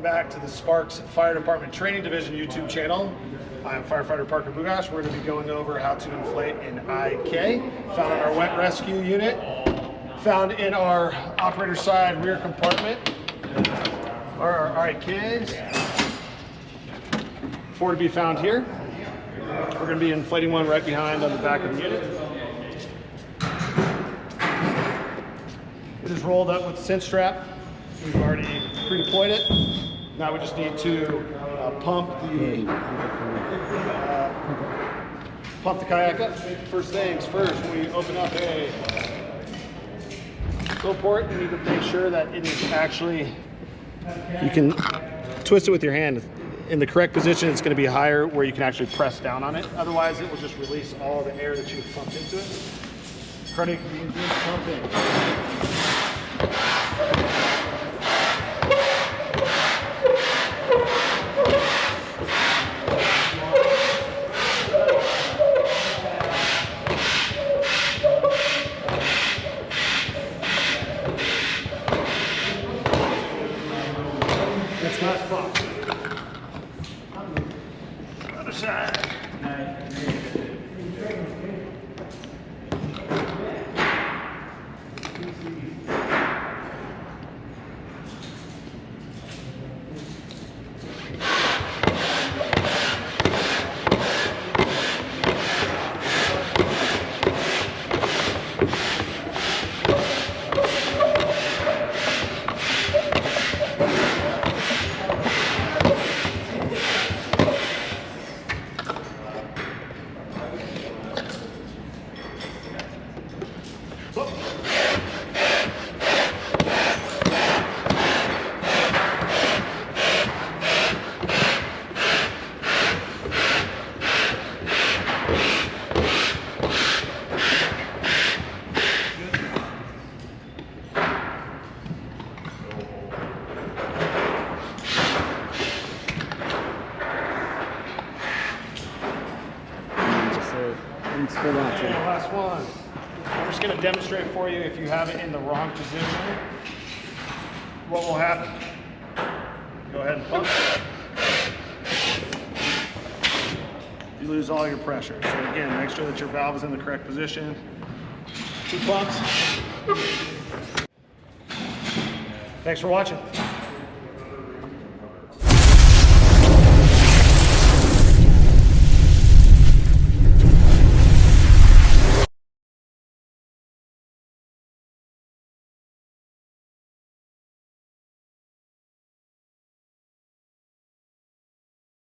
back to the Sparks Fire Department Training Division YouTube channel. I'm Firefighter Parker Bugosh. We're going to be going over how to inflate an IK, found in our wet rescue unit, found in our operator side rear compartment, are our IKs. 4 to be found here. We're going to be inflating one right behind on the back of the unit. It is rolled up with the cinch strap. We've already pre-deployed it. Now we just need to pump the kayak up. First things first, when we open up a fill port, you need to make sure that it is actually, you can twist it with your hand. In the correct position, it's going to be higher where you can actually press down on it. Otherwise, it will just release all the air that you've pumped into it. Cardiac begins pumping. It's not fun. Other side. Last one. I'm just going to demonstrate for you if you have it in the wrong position, what will happen. Go ahead and pump. You lose all your pressure. So again, make sure that your valve is in the correct position. 2 pumps. Thanks for watching.